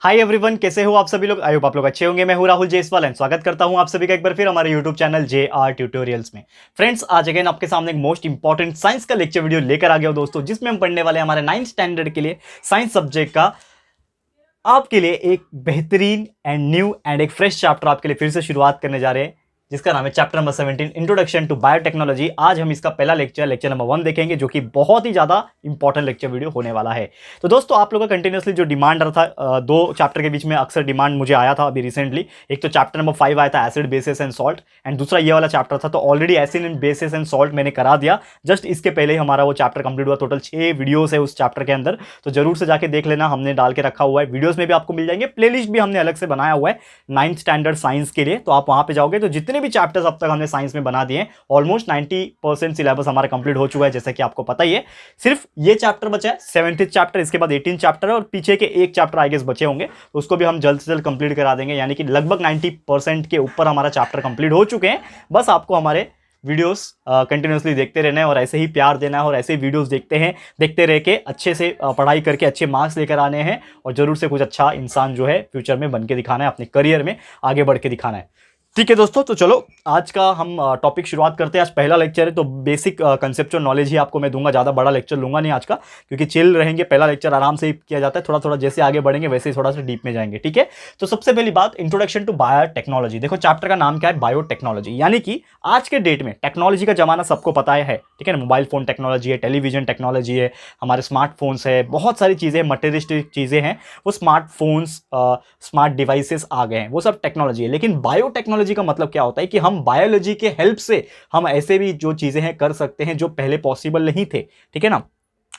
Hi everyone, कैसे हो आप सभी लोग। आई होप आप लोग अच्छे होंगे। मैं हूं राहुल जयसवाल एंड स्वागत करता हूं आप सभी का एक बार फिर हमारे यूट्यूब चैनल JR ट्यूटोरियल्स में। फ्रेंड्स, आज अगेन आपके सामने एक मोस्ट इंपॉर्टेंट साइंस का लेक्चर वीडियो लेकर आ गया हूं दोस्तों, जिसमें हम पढ़ने वाले हमारे 9th स्टैंडर्ड के लिए साइंस सब्जेक्ट का आपके लिए एक बेहतरीन एंड न्यू एंड एक फ्रेश चैप्टर आपके लिए फिर से शुरुआत करने जा रहे हैं, जिसका नाम है chapter number 17 introduction to biotechnology. आज हम इसका पहला लेक्चर नंबर 1 देखेंगे, जो कि बहुत ही ज्यादा इंपॉर्टेंट लेक्चर वीडियो होने वाला है। तो दोस्तों, आप लोगों का कंटिन्यूसली जो डिमांड रहा था, दो चैप्टर के बीच में अक्सर डिमांड मुझे आया था अभी रिसेंटली। एक तो चैप्टर नंबर 5 आया था acid basis and salt, and दूसरा ये वाला चैप्टर था। तो already acid and bases and salt मैंने करा दिया, जस्ट इसके पहले ही हमारा वो चैप्टर कंप्लीट हुआ। टोटल 6 वीडियोस है उस चैप्टर के अंदर, तो जरूर से जाके देख लेना, हमने डाल के रखा हुआ है। वीडियोस में भी आपको मिल जाएंगे, प्लेलिस्ट भी हमने अलग से बनाया हुआ है 9th स्टैंडर्ड साइंस के लिए। तो आप वहां पे जाओगे तो जितने भी चैप्टर्स अब तक साइंस में बना दिए, ऑलमोस्ट 90% सिलेबस हमारा कंप्लीट हो चुका है, जैसा कि आपको पता ही है। सिर्फ ये चैप्टर बचा है 7th चैप्टर, इसके बाद 18 चैप्टर है और पीछे के एक चैप्टर आई गेस बचे होंगे, तो उसको भी हम जल्द से जल्द कंप्लीट करा देंगे। यानी कि लगभग 90% के ऊपर हमारा चैप्टर कंप्लीट हो चुके हैं। बस आपको हमारे वीडियोस कंटिन्यूसली देखते रहना है और ऐसे ही प्यार देना है, और ऐसे ही वीडियोस देखते रह के अच्छे से पढ़ाई करके अच्छे मार्क्स लेकर आने हैं, और जरूर से कुछ अच्छा इंसान जो है फ्यूचर में बन के दिखाना है, अपने करियर में आगे बढ़ के दिखाना है। ठीक है दोस्तों, तो चलो आज का हम टॉपिक शुरुआत करते हैं। आज पहला लेक्चर है, तो बेसिक कंसेप्चुअल नॉलेज ही आपको मैं दूंगा, ज़्यादा बड़ा लेक्चर लूंगा नहीं आज का, क्योंकि चिल रहेंगे। पहला लेक्चर आराम से ही किया जाता है, थोड़ा थोड़ा जैसे आगे बढ़ेंगे वैसे ही थोड़ा सा डीप में जाएंगे। ठीक है, तो सबसे पहली बात, इंट्रोडक्शन टू बायोटेक्नोलॉजी। देखो, चैप्टर का नाम क्या है, बायोटेक्नोलॉजी। यानी कि आज के डेट में टेक्नोलॉजी का जमाना सबको पता है, ठीक है ना। मोबाइल फोन टेक्नोलॉजी है, टेलीविजन टेक्नोलॉजी है, हमारे स्मार्टफोन्स है, बहुत सारी चीज़ें, मटेरियलिस्टिक चीज़ें हैं, वो स्मार्टफोन्स, स्मार्ट डिवाइसेस आ गए हैं, वो सब टेक्नोलॉजी है। लेकिन बायोटेक्नोलॉजी का मतलब क्या होता है कि हम बायोलॉजी के हेल्प से हम ऐसे भी जो चीजें हैं कर सकते हैं जो पहले पॉसिबल नहीं थे। ठीक है ना,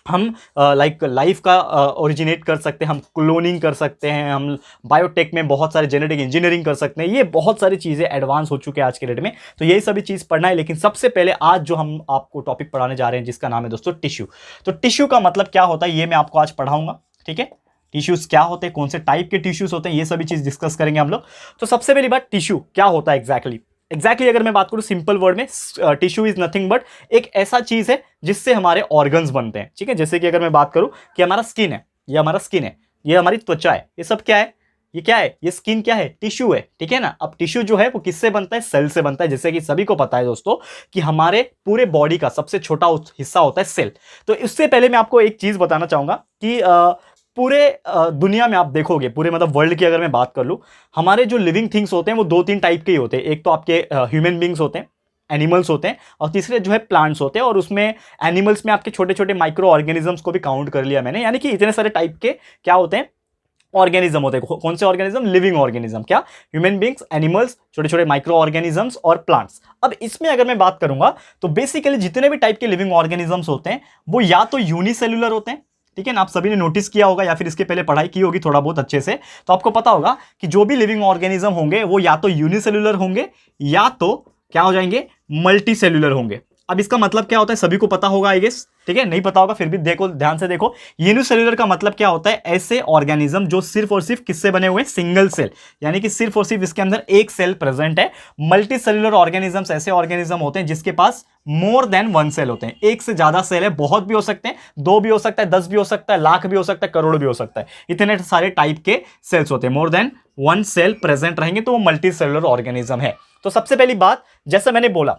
हम लाइक लाइफ का ओरिजिनेट कर सकते हैं, हम क्लोनिंग कर सकते हैं, हम बायोटेक में बहुत सारे जेनेटिक इंजीनियरिंग कर सकते हैं। ये बहुत सारी चीज़ें एडवांस हो चुके हैं आज के डेट में, तो यही सभी चीज़ पढ़ना है। लेकिन सबसे पहले आज जो हम आपको टॉपिक पढ़ाने जा रहे हैं, जिसका नाम है दोस्तों टिश्यू। तो टिश्यू का मतलब क्या होता है, ये मैं आपको आज पढ़ाऊंगा। ठीक है, टिश्यूज क्या होते हैं, कौन से टाइप के टिश्यूज होते हैं, ये सभी चीज़ डिस्कस करेंगे हम लोग। तो सबसे पहली बात, टिश्यू क्या होता है एग्जैक्टली अगर मैं बात करूं सिंपल वर्ड में, टिश्यू इज नथिंग बट एक ऐसा चीज है जिससे हमारे ऑर्गन्स बनते हैं। ठीक है, जैसे कि अगर मैं बात करूं कि हमारा स्किन है, ये हमारा स्किन है, ये हमारी त्वचा है, ये सब क्या है, ये क्या है, ये स्किन क्या है, टिश्यू है। ठीक है ना, अब टिश्यू जो है वो किससे बनता है, सेल से बनता है। जैसे कि सभी को पता है दोस्तों कि हमारे पूरे बॉडी का सबसे छोटा हिस्सा होता है सेल। तो इससे पहले मैं आपको एक चीज बताना चाहूंगा कि पूरे दुनिया में आप देखोगे, पूरे मतलब वर्ल्ड की अगर मैं बात कर लूं, हमारे जो लिविंग थिंग्स होते हैं वो 2-3 टाइप के ही होते हैं। एक तो आपके ह्यूमन बींग्स होते हैं, एनिमल्स होते हैं, और तीसरे जो है प्लांट्स होते हैं। और उसमें एनिमल्स में आपके छोटे छोटे माइक्रो ऑर्गेनिजम्स को भी काउंट कर लिया मैंने। यानी कि इतने सारे टाइप के क्या होते हैं, ऑर्गेनिज्म होते हैं। कौन से ऑर्गेनिज्म, लिविंग ऑर्गेनिज्म, क्या, ह्यूमन बींग्स, एनिमल्स, छोटे छोटे माइक्रो ऑर्गेनिजम्स और प्लांट्स। अब इसमें अगर मैं बात करूंगा तो बेसिकली जितने भी टाइप के लिविंग ऑर्गेनिजम्स होते हैं वो या तो यूनिसेल्युलर होते हैं। ठीक है ना, आप सभी ने नोटिस किया होगा या फिर इसके पहले पढ़ाई की होगी थोड़ा बहुत अच्छे से, तो आपको पता होगा कि जो भी लिविंग ऑर्गेनिज्म होंगे वो या तो यूनिसेल्युलर होंगे या तो क्या हो जाएंगे, मल्टी सेल्युलर होंगे। अब इसका मतलब क्या होता है सभी को पता होगा आई गेस। ठीक है, नहीं पता होगा फिर भी देखो, ध्यान से देखो। यूनिसेल्युलर का मतलब क्या होता है, ऐसे ऑर्गेनिज्म जो सिर्फ और सिर्फ किससे बने हुए हैं, सिंगल सेल, यानी कि सिर्फ और सिर्फ इसके अंदर एक सेल प्रेजेंट है। मल्टी सेल्युलर ऑर्गेनिजम्स ऐसे ऑर्गेनिज्म होते हैं जिसके पास मोर देन 1 सेल होते हैं, एक से ज्यादा सेल है। बहुत भी हो सकते हैं, 2 भी हो सकता है, 10 भी हो सकता है, लाख भी हो सकता है, करोड़ भी हो सकता है। इतने सारे टाइप के सेल्स होते हैं, मोर देन 1 सेल प्रेजेंट रहेंगे तो वो मल्टी सेल्युलर ऑर्गेनिज्म है। तो सबसे पहली बात, जैसा मैंने बोला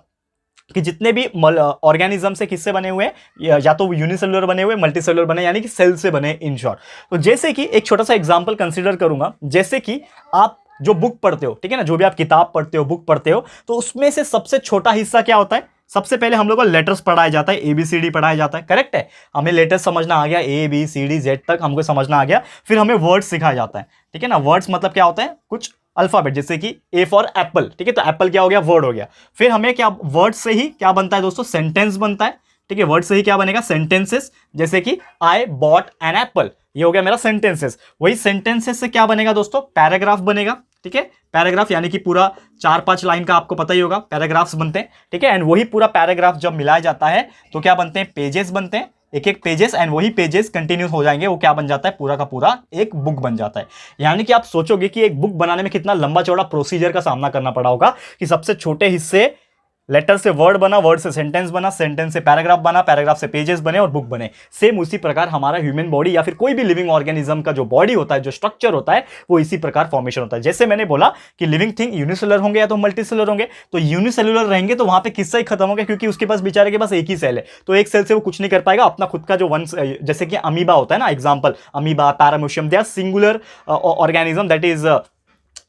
कि जितने भी ऑर्गेनिज्म से किससे बने हुए हैं, या तो यूनिसेल्युलर बने हुए, मल्टी सेल्युलर बने, यानी कि सेल से बने इन शॉर्ट। तो जैसे कि एक छोटा सा एग्जांपल कंसीडर करूंगा, जैसे कि आप जो बुक पढ़ते हो, ठीक है ना, जो भी आप किताब पढ़ते हो, बुक पढ़ते हो, तो उसमें से सबसे छोटा हिस्सा क्या होता है, सबसे पहले हम लोग को लेटर्स पढ़ाया जाता है, ABCD पढ़ाया जाता है, करेक्ट है। हमें लेटर्स समझना आ गया, ABCD Z तक हमको समझना आ गया। फिर हमें वर्ड्स सिखाया जाता है, ठीक है ना। वर्ड्स मतलब क्या होता है, कुछ अल्फाबेट, जैसे कि A फॉर एप्पल, ठीक है, तो एप्पल क्या हो गया, वर्ड हो गया। फिर हमें क्या, वर्ड से ही क्या बनता है दोस्तों, सेंटेंस बनता है। ठीक है, वर्ड से ही क्या बनेगा, सेंटेंसेस। जैसे कि आई बॉट एन एप्पल, ये हो गया मेरा सेंटेंसेस। वही सेंटेंसेस से क्या बनेगा दोस्तों, पैराग्राफ बनेगा। ठीक है, पैराग्राफ यानी कि पूरा 4-5 लाइन का, आपको पता ही होगा पैराग्राफ्स बनते हैं। ठीक है, एंड वही पूरा पैराग्राफ जब मिलाया जाता है तो क्या बनते हैं, पेजेस बनते हैं, एक एक पेजेस, एंड वही पेजेस कंटिन्यूस हो जाएंगे, वो क्या बन जाता है, पूरा का पूरा एक बुक बन जाता है। यानी कि आप सोचोगे कि एक बुक बनाने में कितना लंबा चौड़ा प्रोसीजर का सामना करना पड़ा होगा, कि सबसे छोटे हिस्से लेटर से वर्ड बना, वर्ड से सेंटेंस बना, सेंटेंस से पैराग्राफ बना, पैराग्राफ से पेजेस बने और बुक बने। सेम उसी प्रकार हमारा ह्यूमन बॉडी या फिर कोई भी लिविंग ऑर्गेनिज्म का जो बॉडी होता है, जो स्ट्रक्चर होता है, वो इसी प्रकार फॉर्मेशन होता है। जैसे मैंने बोला कि लिविंग थिंग यूनिसेलुलर होंगे या तो मल्टीसेलुलर होंगे, तो यूनिसेलुलर रहेंगे तो वहां पे किस्सा ही खत्म हो गया, क्योंकि उसके पास बेचारे के पास एक ही सेल है, तो एक सेल से वो कुछ नहीं कर पाएगा अपना खुद का जो वंश, जैसे कि अमीबा होता है ना, example amoeba, paramecium, they are singular organism, that is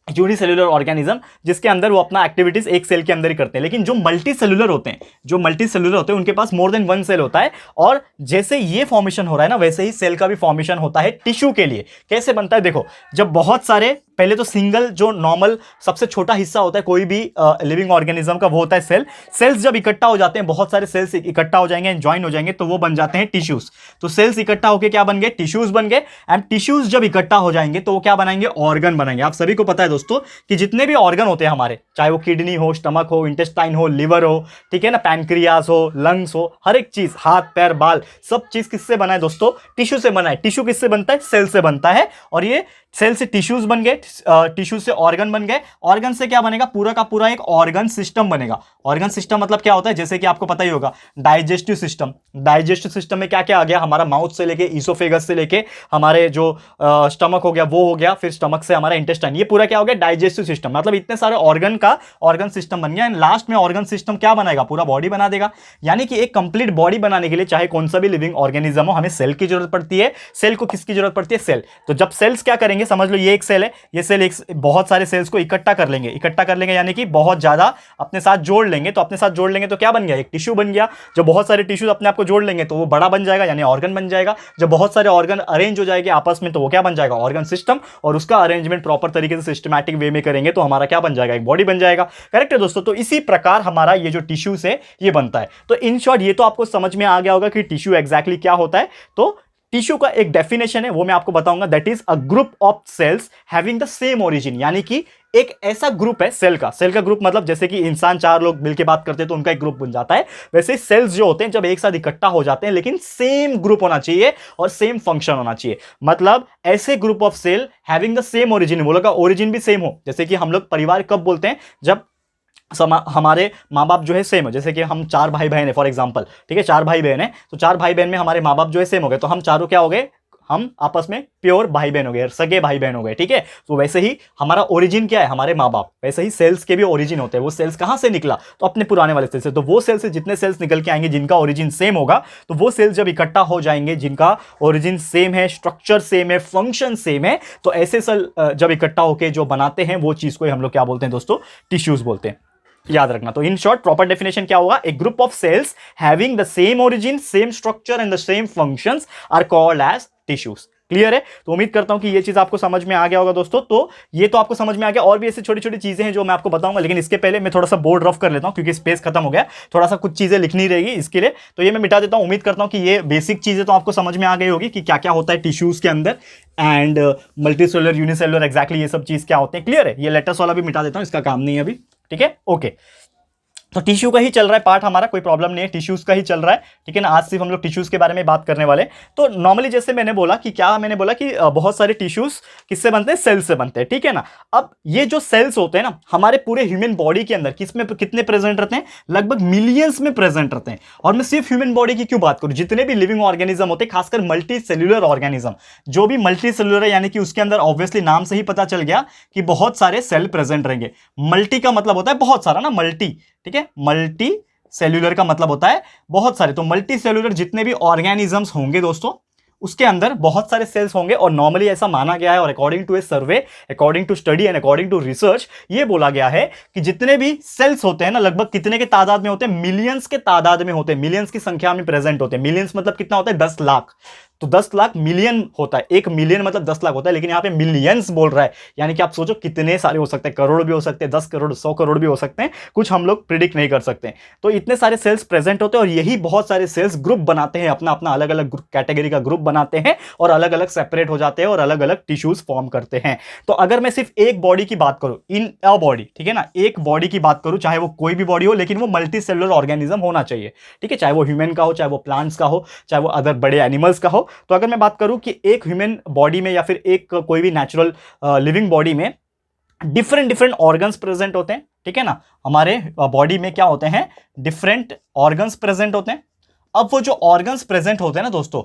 unicellular organism, जिसके अंदर वो अपना एक्टिविटीज एक सेल के अंदर ही करते हैं। लेकिन जो मल्टी सेलुलर होते हैं, उनके पास मोर देन वन सेल होता है, और जैसे ये फॉर्मेशन हो रहा है ना, वैसे ही सेल का भी फॉर्मेशन होता है टिश्यू के लिए। कैसे बनता है देखो, जब बहुत सारे, पहले तो सिंगल जो नॉर्मल सबसे छोटा हिस्सा होता है कोई भी लिविंग ऑर्गेनिज्म का, वो होता है सेल। सेल्स जब इकट्ठा हो जाते हैं, बहुत सारे सेल्स इकट्ठा हो जाएंगे, ज्वाइन हो जाएंगे, तो वो बन जाते हैं टिश्यूज। तो सेल्स इकट्ठा होकर क्या बन गए, टिश्यूज बन गए। एंड टिश्यूज जब इकट्ठा हो जाएंगे तो वो क्या बनाएंगे, ऑर्गन बनाएंगे। आप सभी को पता है दोस्तों कि जितने भी ऑर्गन होते हैं हमारे, चाहे वो किडनी हो, स्टमक हो, इंटेस्टाइन हो, लिवर हो, ठीक है ना, पैनक्रियास हो, लंग्स हो, हर एक चीज, हाथ पैर बाल, सब चीज किससे बना है दोस्तों, टिश्यू से बना है। टिश्यू किससे बनता है, सेल से बनता है। और ये सेल से टिश्यूज बन गए, टिश्यू से ऑर्गन बन गए, ऑर्गन से क्या बनेगा, पूरा का पूरा एक ऑर्गन सिस्टम बनेगा। ऑर्गन सिस्टम मतलब क्या होता है, जैसे कि आपको पता ही होगा, डाइजेस्टिव सिस्टम। डाइजेस्टिव सिस्टम में क्या क्या आ गया, हमारा माउथ से लेके, ईसोफेगस से लेके हमारे जो स्टमक हो गया वो हो गया, फिर स्टमक से हमारा इंटेस्टाइन, ये पूरा क्या हो गया, डाइजेस्टिव सिस्टम। मतलब इतने सारे ऑर्गन का ऑर्गन सिस्टम बन गया। एंड लास्ट में ऑर्गन सिस्टम क्या बनाएगा, पूरा बॉडी बना देगा। यानी कि एक कंप्लीट बॉडी बनाने के लिए, चाहे कौन सा भी लिविंग ऑर्गेनिज्म हो, हमें सेल की जरूरत पड़ती है। सेल को किसकी जरूरत पड़ती है, सेल। तो जब सेल्स क्या करेंगे, समझ लो ये एक सेल है, ये सेल एक बहुत सारे सेल्स को इकट्ठा कर लेंगे, यानी कि बहुत ज्यादा अपने साथ जोड़ लेंगे। तो अपने साथ जोड़ लेंगे तो क्या बन गया, एक टिश्यू बन गया। जब बहुत सारे टिश्यूज अपने आप को जोड़ लेंगे तो वो बड़ा बन जाएगा, यानी ऑर्गन बन जाएगा। जब बहुत सारे ऑर्गन अरेंज हो जाएंगे आपस में तो वो क्या बन जाएगा, ऑर्गन सिस्टम। और उसका अरेंजमेंट प्रॉपर तरीके से सिस्टमैटिक वे में करेंगे तो हमारा क्या बन जाएगा, एक बॉडी बन जाएगा। करेक्ट है दोस्तों। तो इसी प्रकार हमारा ये जो टिश्यूज है ये बनता है। तो इन शॉर्ट ये तो आपको समझ में आ गया होगा कि टिश्यू एग्जैक्टली क्या होता है। तो टिश्यू का एक डेफिनेशन है, वो मैं आपको बताऊंगा, that is a group of cells having the same origin. यानी कि एक ऐसा ग्रुप है सेल का ग्रुप, मतलब जैसे कि इंसान चार लोग मिलकर बात करते हैं तो उनका एक ग्रुप बन जाता है, वैसे सेल्स जो होते हैं जब एक साथ इकट्ठा हो जाते हैं, लेकिन सेम ग्रुप होना चाहिए और सेम फंक्शन होना चाहिए। मतलब ऐसे group of cell having the same origin, वो लोग का ओरिजिन भी सेम हो। जैसे कि हम लोग परिवार कब बोलते हैं, जब हमारे माँ बाप जो है सेम हो। जैसे कि हम चार भाई बहन है फॉर एग्जांपल, ठीक है, चार भाई बहन है, तो चार भाई बहन में हमारे माँ बाप जो है सेम हो गए, तो हम चारों क्या हो गए, हम आपस में प्योर भाई बहन हो गए, सगे भाई बहन हो गए, ठीक है। तो वैसे ही हमारा ओरिजिन क्या है, हमारे माँ बाप, वैसे ही सेल्स के भी ओरिजिन होते हैं। वो सेल्स कहां से निकला, तो अपने पुराने वाले सेल से। तो वो सेल से जितने सेल्स निकल के आएंगे जिनका ओरिजिन सेम होगा, तो वो सेल्स जब इकट्ठा हो जाएंगे जिनका ओरिजिन सेम है, स्ट्रक्चर सेम है, फंक्शन सेम है, तो ऐसे सेल जब इकट्ठा होकर जो बनाते हैं वो चीज को हम लोग क्या बोलते हैं दोस्तों, टिश्यूज बोलते हैं। याद रखना। तो इन शॉर्ट प्रॉपर डेफिनेशन क्या होगा, a group of cells having the same origin, same structure and the same functions are called as tissues. Clear है। तो उम्मीद करता हूं कि ये चीज आपको समझ में आ गया होगा दोस्तों। तो ये तो आपको समझ में आ गया, और भी ऐसी छोटी छोटी चीजें हैं जो मैं आपको बताऊंगा, लेकिन इसके पहले मैं थोड़ा सा बोर्ड रफ कर लेता हूं क्योंकि स्पेस खत्म हो गया, थोड़ा सा कुछ चीजें लिखनी रहेगी इसके लिए, तो ये मैं मिटा देता हूं। उम्मीद करता हूं कि ये बेसिक चीजें तो आपको समझ में आ गई होगी कि क्या क्या होता है टिश्यूज के अंदर, एंड मल्टीसेलुलर, यूनिसेलुलर, एग्जैक्टली ये सब चीज क्या होते हैं। क्लियर है। ये लेटर्स वाला भी मिटा देता हूं, इसका काम नहीं है अभी, ठीक है, ओके। तो टिश्यू का ही चल रहा है पार्ट हमारा, कोई प्रॉब्लम नहीं है, टिश्यूज का ही चल रहा है, ठीक है ना। आज सिर्फ हम लोग टिश्यूज के बारे में बात करने वाले। तो नॉर्मली जैसे मैंने बोला कि बहुत सारे टिश्यूज किससे बनते हैं, सेल्स से बनते हैं, ठीक है ना। अब ये जो सेल्स होते हैं ना हमारे पूरे ह्यूमन बॉडी के अंदर किसमें कितने प्रेजेंट रहते हैं, लगभग मिलियंस में प्रेजेंट रहते हैं। और मैं सिर्फ ह्यूमन बॉडी की क्यों बात करूं, जितने भी लिविंग ऑर्गेनिज्म होते हैं, खासकर मल्टी सेल्युलर ऑर्गेनिज्म, जो भी मल्टी सेल्युलर है, यानी कि उसके अंदर ऑब्वियसली नाम से ही पता चल गया कि बहुत सारे सेल प्रेजेंट रहेंगे। मल्टी का मतलब होता है बहुत सारा ना, मल्टी, ठीक है, मल्टी सेल्यूलर का मतलब होता है बहुत सारे। तो मल्टी सेल्यूलर जितने भी ऑर्गेनिजम्स होंगे दोस्तों, उसके अंदर बहुत सारे सेल्स होंगे। और नॉर्मली ऐसा माना गया है, और according to a survey, according to study and according to research, ये बोला गया है कि जितने भी सेल्स होते हैं ना, लगभग कितने के तादाद में होते हैं, मिलियंस के तादाद में होते हैं, मिलियंस की संख्या में प्रेजेंट होते हैं। मिलियंस मतलब कितना होता है, 10 लाख। तो 10 लाख मिलियन होता है, 1 मिलियन मतलब 10 लाख होता है, लेकिन यहां पे मिलियंस बोल रहा है, यानी कि आप सोचो कितने सारे हो सकते हैं, करोड़ भी हो सकते हैं, 10 करोड़, 100 करोड़ भी हो सकते हैं, कुछ हम लोग प्रिडिक्ट नहीं कर सकते। तो इतने सारे सेल्स प्रेजेंट होते हैं, और यही बहुत सारे सेल्स ग्रुप बनाते हैं, अपना अपना अलग अलग कैटेगरी का ग्रुप बनाते हैं, और अलग अलग सेपरेट हो जाते हैं, और अलग अलग टिश्यूज फॉर्म करते हैं। तो अगर मैं सिर्फ एक बॉडी की बात करूं, इन अ बॉडी, ठीक है ना, एक बॉडी की बात करूं, चाहे वो कोई भी बॉडी हो, लेकिन वो मल्टी सेलुलर ऑर्गेनिज्म होना चाहिए, ठीक है, चाहे वो ह्यूमन का हो, चाहे वो प्लांट्स का हो, चाहे वो अदर बड़े एनिमल्स का हो। तो अगर मैं बात करूं कि एक ह्यूमन बॉडी में या फिर एक कोई भी नेचुरल लिविंग बॉडी में डिफरेंट डिफरेंट ऑर्गन्स प्रेजेंट होते हैं, ठीक है ना, हमारे बॉडी में क्या होते हैं, डिफरेंट ऑर्गन्स प्रेजेंट होते हैं। अब वो जो ऑर्गन्स प्रेजेंट होते हैं ना दोस्तों,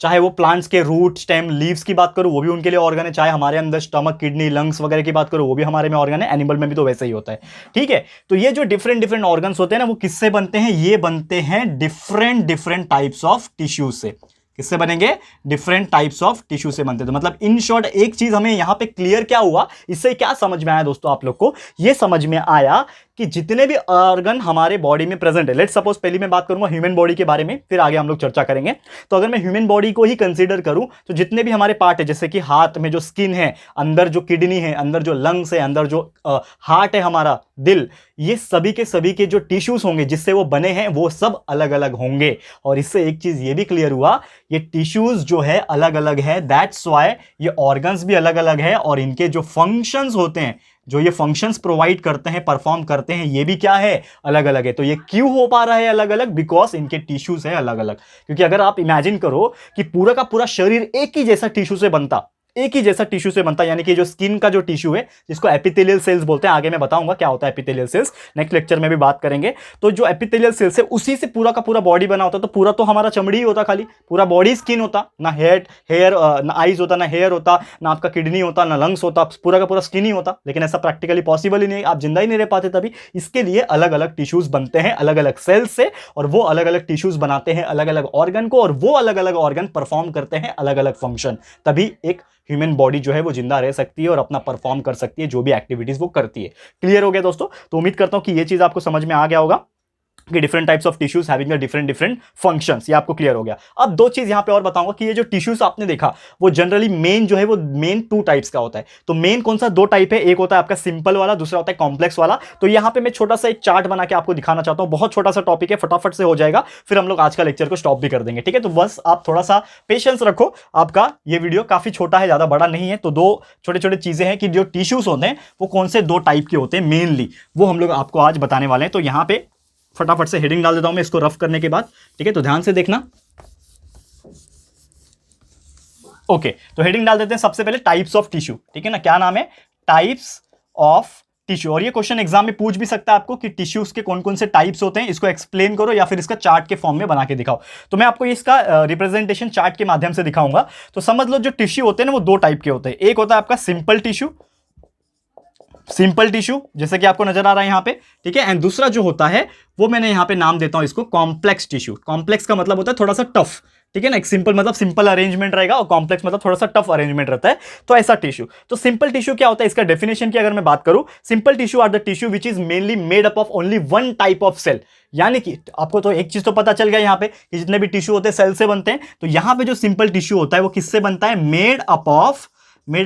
चाहे वो प्लांट्स के रूट, स्टेम, लीव्स की बात करूं वो भी उनके लिए ऑर्गन है, चाहे हमारे अंदर स्टमक, किडनी, लंग्स वगैरह की बात करूं वो भी हमारे में ऑर्गन है, एनिमल में भी तो वैसे ही होता है। ठीक है, तो ये जो डिफरेंट डिफरेंट ऑर्गन्स होते हैं ना, वो किससे बनते हैं, ये बनते हैं different different types of tissues से। किससे बनेंगे, डिफरेंट टाइप्स ऑफ टिश्यू से बनते हैं। तो मतलब इन शॉर्ट एक चीज हमें यहां पे क्लियर क्या हुआ, इससे क्या समझ में आया दोस्तों, आप लोग को ये समझ में आया कि जितने भी ऑर्गन हमारे बॉडी में प्रेजेंट है, लेट्स सपोज पहले मैं बात करूंगा ह्यूमन बॉडी के बारे में, फिर आगे हम लोग चर्चा करेंगे। तो अगर मैं ह्यूमन बॉडी को ही कंसीडर करूं तो जितने भी हमारे पार्ट है, जैसे कि हाथ में जो स्किन है, अंदर जो किडनी है, अंदर जो लंग्स है, अंदर जो हार्ट है, हमारा दिल, ये सभी के जो टिश्यूज होंगे जिससे वो बने हैं वो सब अलग अलग होंगे। और इससे एक चीज ये भी क्लियर हुआ, ये टिश्यूज जो है अलग अलग है, दैट्स व्हाई ये ऑर्गन्स भी अलग अलग है, और इनके जो फंक्शंस होते हैं, जो ये फंक्शंस प्रोवाइड करते हैं, परफॉर्म करते हैं, ये भी क्या है, अलग अलग है। तो ये क्यों हो पा रहा है अलग अलग, बिकॉज इनके टिश्यूज है अलग अलग। क्योंकि अगर आप इमेजिन करो कि पूरा का पूरा शरीर एक ही जैसा टिश्यू से बनता, एक ही जैसा टिश्यू से बनता, यानी कि जो स्किन का जो टिश्यू है जिसको एपिथेलियल सेल्स बोलते हैं, आगे मैं बताऊंगा क्या होता है एपिथेलियल सेल्स, नेक्स्ट लेक्चर में भी बात करेंगे। तो जो एपिथेलियल सेल्स है उसी से पूरा का पूरा बॉडी बना होता, तो पूरा तो हमारा चमड़ी ही होता, खाली पूरा बॉडी स्किन होता, ना हेयर ना आईज होता, ना हेयर होता, ना आपका किडनी होता, ना लंग्स होता, पूरा का पूरा स्किन ही होता। लेकिन ऐसा प्रैक्टिकली पॉसिबल ही नहीं, आप जिंदा ही नहीं रह पाते तभी। इसके लिए अलग अलग टिश्यूज बनते हैं अलग अलग सेल्स से, और वो अलग अलग टिश्यूज बनाते हैं अलग अलग ऑर्गन को, और वो अलग अलग ऑर्गन परफॉर्म करते हैं अलग अलग फंक्शन। तभी एक ह्यूमन बॉडी जो है वो जिंदा रह सकती है और अपना परफॉर्म कर सकती है जो भी एक्टिविटीज वो करती है। क्लियर हो गया दोस्तों? तो उम्मीद करता हूं कि ये चीज आपको समझ में आ गया होगा कि different types of tissues having different different functions, ये आपको क्लियर हो गया। अब दो चीज यहां पे और बताऊंगा कि ये जो टिश्यूज आपने देखा वो जनरली मेन जो है वो मेन 2 टाइप्स का होता है। तो मेन कौन सा 2 टाइप है, एक होता है आपका सिंपल वाला, दूसरा होता है कॉम्प्लेक्स वाला। तो यहां पे मैं छोटा सा एक चार्ट बना के आपको दिखाना चाहता हूं, बहुत छोटा सा टॉपिक है, फटाफट से हो जाएगा, फिर हम लोग आज का लेक्चर को स्टॉप भी कर देंगे। ठीक है, तो बस आप थोड़ा सा पेशेंस रखो, आपका ये वीडियो काफी छोटा है, ज्यादा बड़ा नहीं है। तो 2 छोटे छोटे चीजें हैं कि जो टिश्यूज होते हैं वो कौन से 2 टाइप के होते हैं मेनली, वो हम लोग आपको आज बताने वाले हैं। तो यहां पे फटाफट से हेडिंग डाल देता हूं मैं इसको रफ करने के बाद। ठीक है, तो ध्यान से देखना। ओके, तो हेडिंग डाल देते हैं सबसे पहले टाइप्स ऑफ टिश्यू। ठीक है ना, क्या नाम है, टाइप्स ऑफ टिश्यू। और ये क्वेश्चन एग्जाम में पूछ भी सकता है आपको कि टिश्यूज के कौन कौन से टाइप्स होते हैं, इसको एक्सप्लेन करो या फिर इसका चार्ट के फॉर्म में बना के दिखाओ। तो मैं आपको इसका रिप्रेजेंटेशन चार्ट के माध्यम से दिखाऊंगा। तो समझ लो जो टिश्यू होते हैं ना वो 2 टाइप के होते हैं। एक होता है आपका सिंपल टिश्यू, सिंपल टिश्यू जैसे कि आपको नजर आ रहा है यहां पे। ठीक है, एंड दूसरा जो होता है वो मैंने यहां पे नाम देता हूं इसको कॉम्प्लेक्स टिश्यू। कॉम्प्लेक्स का मतलब होता है थोड़ा सा टफ। ठीक है ना, एक सिंपल मतलब सिंपल अरेंजमेंट रहेगा और कॉम्प्लेक्स मतलब थोड़ा सा टफ अरेंजमेंट रहता है, तो ऐसा टिश्यू। तो सिंपल टिश्यू क्या होता है, इसका डेफिनेशन की अगर मैं बात करूं, simple tissue are the tissue which is mainly made up of only 1 type of cell. यानी कि आपको तो एक चीज तो पता चल गया यहां पे कि जितने भी टिश्यू होते हैं सेल से बनते हैं। तो यहां पे जो सिंपल टिश्यू होता है वो किससे बनता है, made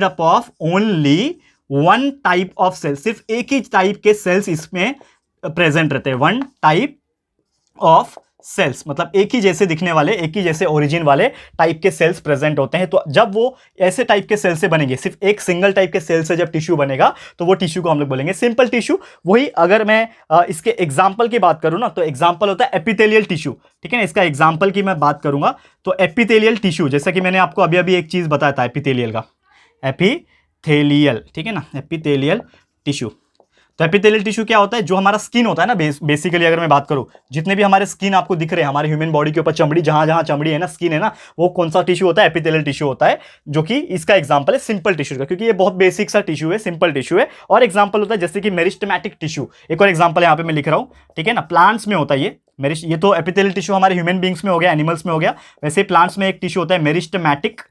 up of only 1 type of cell. सिर्फ एक ही टाइप के सेल्स इसमें प्रेजेंट रहते हैं, 1 टाइप ऑफ सेल्स, मतलब एक ही जैसे दिखने वाले, एक ही जैसे ओरिजिन वाले टाइप के सेल्स प्रेजेंट होते हैं। तो जब वो ऐसे टाइप के सेल से बनेंगे, सिर्फ एक सिंगल टाइप के सेल से जब टिश्यू बनेगा तो वो टिश्यू को हम लोग बोलेंगे सिंपल टिश्यू। वही अगर मैं इसके एग्जांपल की बात करूं ना, तो एग्जांपल होता है एपिथेलियल टिश्यू। ठीक है ना, इसका एग्जांपल की मैं बात करूंगा तो एपिथेलियल टिश्यू, जैसा कि मैंने आपको अभी अभी एक चीज बताया था एपिथेलियल का, एपिथेलियल। ठीक है ना, एपिथेलियल टिश्यू। तो एपिथेलियल टिश्यू क्या होता है, जो हमारा स्किन होता है ना, बेसिकली अगर मैं बात करूं, जितने भी हमारे स्किन आपको दिख रहे हैं हमारे ह्यूमन बॉडी के ऊपर, चमड़ी जहां जहां चमड़ी है ना, स्किन है ना, वो कौन सा टिश्यू होता है, एपिथेलियल टिश्यू होता है, जो कि इसका एग्जांपल है सिंपल टिश्यू का, क्योंकि ये बहुत बेसिक सा टिश्यू है, सिंपल टिश्यू है। और एग्जांपल होता है जैसे कि मेरिस्टेमेटिक टिश्यू, एक और एग्जांपल यहां पे मैं लिख रहा हूं। ठीक है ना, प्लांट्स में होता है ये तो एपिथेलियल टिश्यू हमारे ह्यूमन बींग्स में हो गया, एनिमल्स में हो गया। वैसे प्लांट्स में एक टिश्यू होता है मेरिस्टेमेटिक।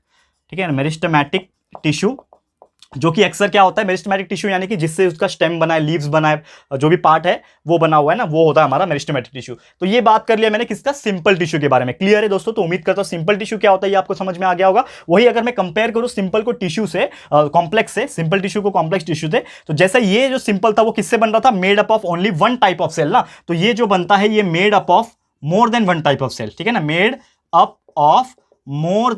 ठीक है ना, मेरिस्टेमेटिक टिश्यू, जो कि अक्सर क्या होता है, मेरिस्टेमेटिक टिश्यू यानी कि जिससे उसका स्टेम बना है, लीव्स बना है, जो भी पार्ट है वो बना हुआ है ना, वो होता है हमारा मेरिस्टेमेटिक टिश्यू। तो ये बात कर लिया मैंने किसका, सिंपल टिश्यू के बारे में। क्लियर है दोस्तों? तो उम्मीद करता हूं सिंपल टिश्यू क्या होता है ये आपको समझ में आ गया होगा। वही अगर मैं कंपेयर करूं सिंपल को टिश्यू से, कॉम्प्लेक्स से, सिंपल टिश्यू को कॉम्प्लेक्स टिश्यू से, तो जैसा ये जो सिंपल था वो किससे बन रहा था, made up of only 1 type of cell ना, तो ये जो बनता है ये made up of more than 1 type of cell. ठीक है ना, made up of more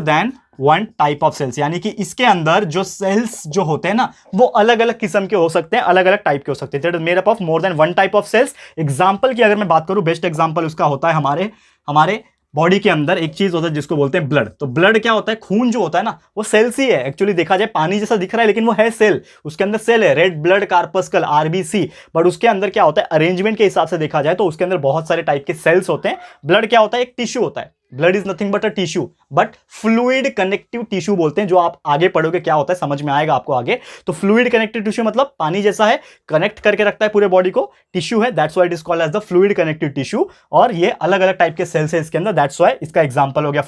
than 1 type of cells, यानी कि इसके अंदर जो सेल्स जो होते हैं ना वो अलग अलग किस्म के हो सकते हैं, अलग अलग टाइप के हो सकते हैं। That is made up of more than 1 type of cells. Example की अगर मैं बात करूं, बेस्ट एग्जांपल उसका होता है हमारे बॉडी के अंदर एक चीज होता है जिसको बोलते हैं ब्लड। तो ब्लड क्या होता है, खून जो होता है ना वो सेल्स ही है। एक्चुअली देखा जाए पानी जैसा दिख रहा है लेकिन वो है सेल, उसके अंदर सेल है, red blood corpuscle RBC. But उसके अंदर क्या होता है, अरेंजमेंट के हिसाब से देखा जाए तो उसके अंदर बहुत सारे टाइप के सेल्स होते हैं। ब्लड क्या होता है, एक टिश्यू होता है। Blood is nothing but a tissue, but fluid connective tissue बोलते हैं। जो आप आगे पढ़ोगे क्या होता है समझ में आएगा आपको आगे। तो फ्लूइड कनेक्टिव टिश्यू मतलब पानी जैसा है, कनेक्ट करके रखता है पूरे बॉडी को, टिश्यू है, that's why it is called as the fluid connective tissue. और ये अलग अलग टाइप के सेल्स है इसके अंदर, दैट्स व्हाई इसका एग्जांपल हो गया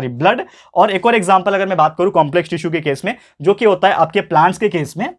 ब्लड। और एक और एग्जांपल अगर मैं बात करूं कॉम्प्लेक्स टिश्यू के केस में, जो कि होता है आपके प्लांट्स के केस में,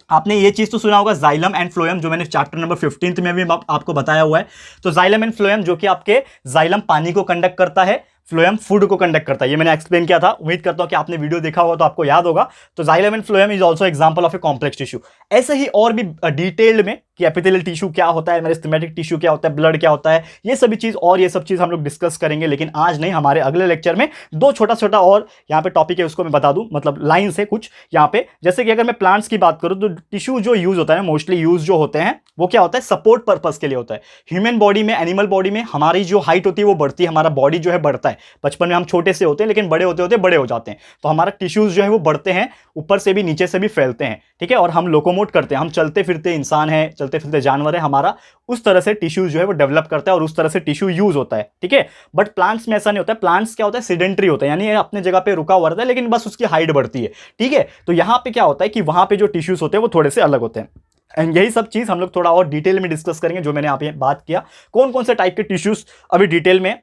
आपने ये चीज तो सुना होगा जाइलम एंड फ्लोएम, जो मैंने चैप्टर नंबर 15 में भी आपको बताया हुआ है। तो जाइलम एंड फ्लोएम, जो कि आपके जाइलम पानी को कंडक्ट करता है, फ्लोएम फूड को कंडक्ट करता है। ये मैंने एक्सप्लेन किया था, उम्मीद करता हूं कि आपने वीडियो देखा होगा तो आपको याद होगा। तो xylem and phloem is also example of a complex tissue. ऐसे ही और भी डिटेल्ड में कि एपिथेलियल टिश्यू क्या होता है, मेरिस्टेमेटिक टिश्यू क्या होता है, ब्लड क्या होता है, ये सभी चीज और ये सब चीज हम लोग डिस्कस करेंगे, लेकिन आज नहीं, हमारे अगले लेक्चर में दो छोटा छोटा और यहाँ पे टॉपिक है उसको मैं बता दूं, मतलब लाइन से कुछ यहाँ पे। जैसे कि अगर मैं प्लांट्स की बात करूं तो टिश्यू जो यूज होता है, मोस्टली यूज जो होते हैं वो क्या होता है, सपोर्ट पर्पस के लिए होता है। ह्यूमन बॉडी में, एनिमल बॉडी में हमारी जो हाइट होती है वो बढ़ती है, हमारा बॉडी जो है बढ़ता है। बचपन में हम छोटे से होते हैं लेकिन बड़े होते होते बड़े हो जाते हैं, तो हमारा टिश्यूज जो है वो बढ़ते हैं, ऊपर से भी नीचे से भी फैलते हैं, ठीक है। और हम लोकोमोट करते हैं, हम चलते फिरते इंसान है, चलते फिरते जानवर है, हमारा उस तरह से टिश्यूज जो है वो डेवलप करता है और उस तरह से टिश्यू यूज होता है, ठीक है। बट प्लांट्स में ऐसा नहीं होता है। प्लांट्स क्या होता है, सीडेंटरी होता है, यानी अपने जगह पे रुका हुआ रहता है लेकिन बस उसकी हाइट बढ़ती है, ठीक है। तो यहां पे क्या होता है कि वहां पे जो टिश्यूज होते हैं वो थोड़े से अलग होते हैं। एंड यही सब चीज हम लोग थोड़ा और डिटेल में डिस्कस करेंगे, जो मैंने आप बात किया कौन कौन से टाइप के टिश्यूज अभी डिटेल में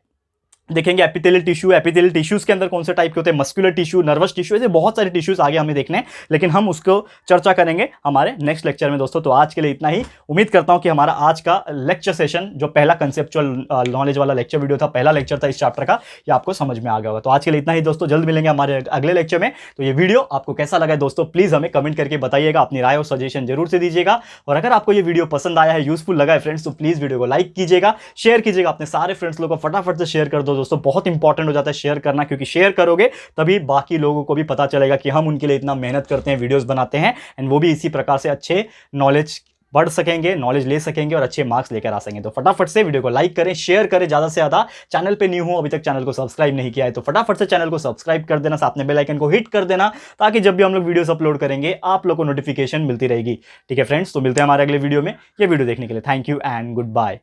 देखेंगे। एपिथेलियल टिश्यूज के अंदर कौन से टाइप के होते हैं, मस्कुलर टिश्यू, नर्वस टिश्यू, ऐसे बहुत सारे टिश्यूज आगे हमें देखने हैं, लेकिन हम उसको चर्चा करेंगे हमारे नेक्स्ट लेक्चर में दोस्तों। तो आज के लिए इतना ही। उम्मीद करता हूं कि हमारा आज का लेक्चर सेशन, जो पहला कंसेप्चुअल नॉलेज वाला लेक्चर वीडियो था, पहला लेक्चर था इस चैप्टर का, ये आपको समझ में आ गया होगा। तो आज के लिए इतना ही दोस्तों, जल्द मिलेंगे हमारे अगले लेक्चर में। तो ये वीडियो आपको कैसा लगा दोस्तों, प्लीज हमें कमेंट करके बताइएगा, अपनी राय और सजेशन जरूर से दीजिएगा। और अगर आपको ये वीडियो पसंद आया है, यूजफुल लगा है फ्रेंड्स, तो प्लीज वीडियो को लाइक कीजिएगा, शेयर कीजिएगा, अपने सारे फ्रेंड्स लोगों को फटाफट से शेयर कर दो दोस्तों। बहुत इंपॉर्टेंट हो जाता है शेयर करना, क्योंकि शेयर करोगे तभी बाकी लोगों को भी पता चलेगा कि हम उनके लिए इतना मेहनत करते हैं, वीडियोस बनाते हैं, एंड वो भी इसी प्रकार से अच्छे नॉलेज बढ़ सकेंगे, नॉलेज ले सकेंगे और अच्छे मार्क्स लेकर आ सकेंगे। तो फटाफट से वीडियो को लाइक करें, शेयर करें ज्यादा से ज्यादा। चैनल पे न्यू हो, अभी तक चैनल को सब्सक्राइब नहीं किया है तो फटाफट से चैनल को सब्सक्राइब कर देना, साथ में बेल आइकन को हिट कर देना, ताकि जब भी हम लोग वीडियोस अपलोड करेंगे आप लोग को नोटिफिकेशन मिलती रहेगी, ठीक है फ्रेंड्स। तो मिलते हैं हमारे अगले वीडियो में। ये वीडियो देखने के लिए thank you and good bye.